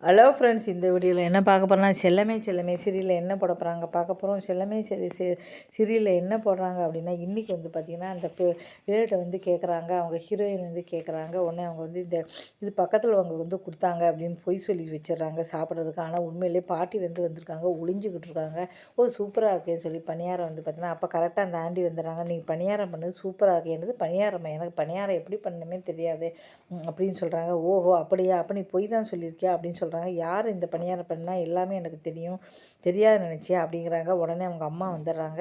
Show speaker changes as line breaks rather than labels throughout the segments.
Hello friends, இந்த வீடியோவில் என்ன பார்க்க போகிறோம்னா, செல்லமே செல்லமே சீரியலில் என்ன போட போகிறாங்க பார்க்க போகிறோம். செல்லமே சீரியலில் என்ன போடுறாங்க அப்படின்னா, இன்றைக்கி வந்து பார்த்திங்கன்னா அந்த பிளேட்டை வந்து கேட்குறாங்க. அவங்க ஹீரோயின் வந்து கேட்குறாங்க. உடனே அவங்க வந்து இது பக்கத்தில் அவங்க வந்து கொடுத்தாங்க அப்படின்னு பொய் சொல்லி வச்சிடுறாங்க சாப்பிட்றதுக்கு. ஆனால் உண்மையிலே பாட்டி வந்து வந்திருக்காங்க, ஒளிஞ்சிக்கிட்டு இருக்காங்க. சூப்பராக இருக்கேன்னு சொல்லி பணியாரம் வந்து பார்த்தீங்கன்னா, அப்போ கரெக்டாக அந்த ஆண்டி வந்துடுறாங்க. நீங்கள் பணியாரம் பண்ணது சூப்பராக இருக்கு. என்னது பணியாரம்? எனக்கு பணியாரம் எப்படி பண்ணணுமே தெரியாது அப்படின்னு சொல்கிறாங்க. ஓஹோ அப்படியா, அப்போ நீ பொய் தான் சொல்லியிருக்கியா அப்படின்னு சொல்கிறாங்க. யார் இந்த பணியாரம் பண்ணால் எல்லாமே எனக்கு தெரியும், தெரியாது நினச்சியா அப்படிங்கிறாங்க. உடனே அவங்க அம்மா வந்துடுறாங்க.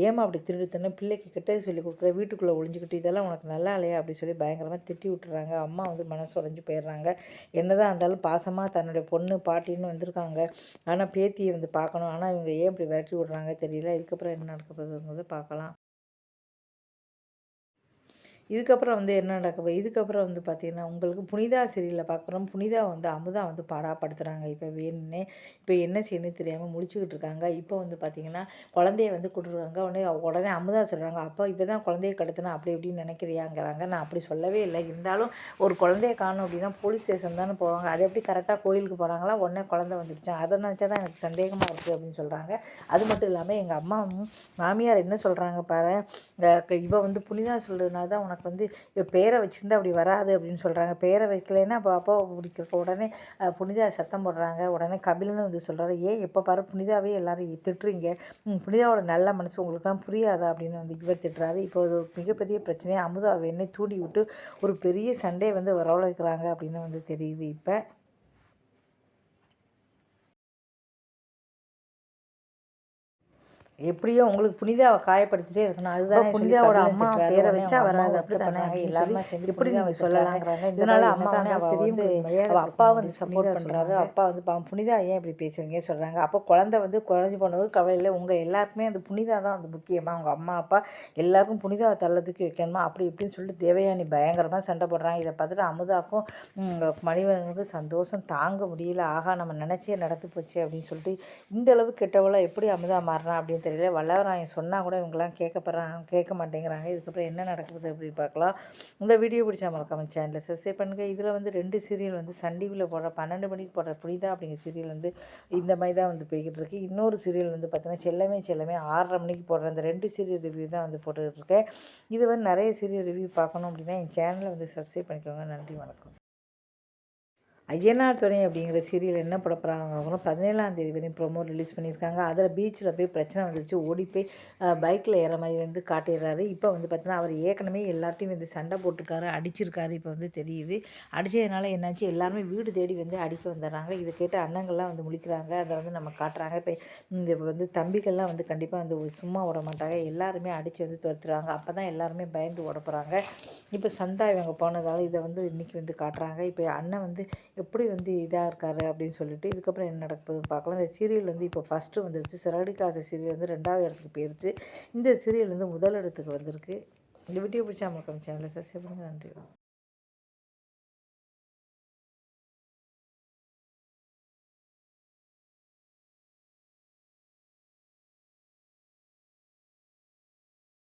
ஏமா அப்படி திருடுத்தணும், பிள்ளைக்கு கிட்டே சொல்லி கொடுக்குற, வீட்டுக்குள்ளே ஒளிஞ்சிக்கிட்டு இதெல்லாம் உனக்கு நல்லா இல்லையா அப்படி சொல்லி பயங்கரமாக திட்டி விட்டுறாங்க. அம்மா வந்து மனசு உடைஞ்சு போயிடுறாங்க. என்னதான் இருந்தாலும் பாசமாக தன்னுடைய பொண்ணு பாட்டின்னு வந்திருக்காங்க. ஆனால் பேத்தியை வந்து பார்க்கணும். ஆனால் இவங்க ஏன் இப்படி விரட்டி விட்றாங்க தெரியல. இதுக்கப்புறம் என்ன நடக்க போகுதுங்கிறத பார்க்கலாம். இதுக்கப்புறம் வந்து என்ன நடக்க இதுக்கப்புறம் வந்து பார்த்திங்கன்னா, உங்களுக்கு புனிதா சீரியலில் பார்க்குறோம். புனிதா வந்து அமுதா வந்து பாடாப்படுத்துகிறாங்க. இப்போ வேணும்னே இப்போ என்ன செய்யணும்னு தெரியாமல் முழிச்சுக்கிட்டு இருக்காங்க. இப்போ வந்து பார்த்திங்கன்னா, குழந்தைய வந்து கூட்டிருக்காங்க. உடனே அமுதா சொல்கிறாங்க, அப்பா இப்போ தான் குழந்தைய கடத்தினா அப்படி இப்படின்னு நினைக்கிறியாங்கிறாங்க. நான் அப்படி சொல்லவே இல்லை. இருந்தாலும் ஒரு குழந்தைய காணும் அப்படின்னா போலீஸ் ஸ்டேஷன் தானே போவாங்க. அது எப்படி கரெக்டாக கோயிலுக்கு போகிறாங்களா, உடனே குழந்தை வந்துடுச்சு. அதை நினச்சா தான் எனக்கு சந்தேகமாக இருக்குது அப்படின்னு சொல்கிறாங்க. அது மட்டும் இல்லாமல் எங்கள் அம்மாவும் மாமியார் என்ன சொல்கிறாங்க பாரு, இவ வந்து புனிதா சொல்கிறதுனால தான் உனக்கு வந்து பேரை வச்சுருந்தா அப்படி வராது அப்படின்னு சொல்கிறாங்க. பேரை வைக்கலைன்னா அப்போ அப்போ பிடிக்க உடனே புனிதா சத்தம் போடுறாங்க. உடனே கபிலன்னு வந்து சொல்கிறாரு, ஏன் எப்போ பாரு புனிதாவே எல்லாரும் திட்டுறீங்க, புனிதாவோட நல்ல மனசு உங்களுக்கு தான் புரியாதா அப்படின்னு வந்து இவர் திட்டுறாரு. இப்போ ஒரு மிகப்பெரிய பிரச்சனையை அமுதாவை என்னை தூண்டி விட்டு ஒரு பெரிய சண்டையை வந்து வரவழைக்கிறாங்க அப்படின்னு வந்து தெரியுது. இப்போ எப்படியோ உங்களுக்கு புனிதாவை காயப்படுத்திட்டே இருக்கணும். அதுதான் புனிதாவோட அம்மா பேரை வச்சா வராது, அப்படி பண்ணாங்க. எல்லாருமே சேர்ந்து எப்படி நீங்கள் சொல்லலாங்கிறாங்க. இதனால அம்மா வந்து அவள் வந்து அவள் அப்பா வந்து சப்போர்ட் பண்ணுறாரு. அப்பா வந்து புனிதா ஏன் இப்படி பேசுறீங்க சொல்கிறாங்க. அப்போ குழந்தை வந்து குறைஞ்சி போனது கவலையில் உங்கள் எல்லாருக்குமே அந்த புனிதா தான் வந்து முக்கியமாக அவங்க அம்மா அப்பா எல்லாருக்கும் புனிதாவை தள்ளதுக்கு வைக்கணுமா அப்படி இப்படின்னு சொல்லிட்டு தேவயானி பயங்கரமாக சண்டை போடுறாங்க. இதை பார்த்துட்டு அமுதாக்கும் மணிவண்ணனுக்கும் சந்தோஷம் தாங்க முடியல. ஆகா நம்ம நினச்சே நடந்து போச்சு அப்படின்னு சொல்லிட்டு இந்த அளவு கெட்டவளை எப்படி அமுதா மாறினா அப்படின்னு தெரியல. வல்லவராயன் சொன்னால் கூட இவங்கெல்லாம் கேட்க மாட்டேங்கிறாங்க. இதுக்கப்புறம் என்ன நடக்குது அப்படின்னு பார்க்கலாம். இந்த வீடியோ பிடிச்சா மறக்காம சேனலை சப்ஸ்கிரைப் பண்ணுங்கள். இதில் வந்து 2 சீரியல் வந்து சன் டிவியில் போடுற 12 மணிக்கு போடுற புனிதா அப்படிங்கிற சீரியல் வந்து இந்த மாதிரி தான் வந்து போய்கிட்டு இருக்கு. இன்னொரு சீரியல் வந்து பார்த்தீங்கன்னா செல்லமே செல்லமே 6:30 மணிக்கு போடுற அந்த 2 சீரியல் ரிவ்யூ தான் வந்து போட்டுக்கிட்டு இருக்கேன். இது வந்து நிறைய சீரியல் ரிவ்யூ பார்க்கணும் அப்படின்னா என் சேனலை வந்து சப்ஸ்கிரைப் பண்ணிக்கோங்க. நன்றி, வணக்கம். ஐயனார் துணை அப்படிங்கிற சீரியல் என்ன பட போகிறாங்க 17ஆம் தேதி வரையும் ப்ரோமோ ரிலீஸ் பண்ணியிருக்காங்க. அதில் பீச்சில் போய் பிரச்சனை வந்துச்சு, ஓடி போய் பைக்கில் ஏற மாதிரி வந்து காட்டிடுறாரு. இப்போ வந்து பார்த்தீங்கன்னா அவர் ஏற்கனவே எல்லாத்தையும் வந்து சண்டை போட்டிருக்காரு, அடிச்சிருக்காரு. இப்போ வந்து தெரியுது. அடித்ததுனால என்னாச்சு, எல்லாருமே வீடு தேடி வந்து அடிக்க வந்துடுறாங்க. இதை கேட்டு அண்ணங்கள்லாம் வந்து முழிக்கிறாங்க. அதை வந்து நம்ம காட்டுறாங்க. இப்போ இந்த வந்து தம்பிகள்லாம் வந்து கண்டிப்பாக வந்து சும்மா விட மாட்டாங்க. எல்லாருமே அடித்து வந்து துரத்துறாங்க. அப்போ தான் எல்லாருமே பயந்து ஓட போகிறாங்க. இப்போ சந்தா இவங்க போனதால் இதை வந்து இன்றைக்கி வந்து காட்டுறாங்க. இப்போ அண்ணன் வந்து எப்படி வந்து இதாக இருக்காரு அப்படின்னு சொல்லிட்டு இதுக்கப்புறம் என்ன நடக்குதுன்னு பார்க்கலாம். இந்த சீரியல் வந்து இப்போ ஃபஸ்ட்டு வந்துருச்சு. சிறகடிக்காசை சீரியல் வந்து 2வது இடத்துக்கு போயிருச்சு. இந்த சீரியல் வந்து முதல் இடத்துக்கு வந்திருக்கு. இந்த வீடியோ பிடிச்சா மறக்காம சேனலை சப்ஸ்கிரைப் பண்ணுங்கள். நன்றி.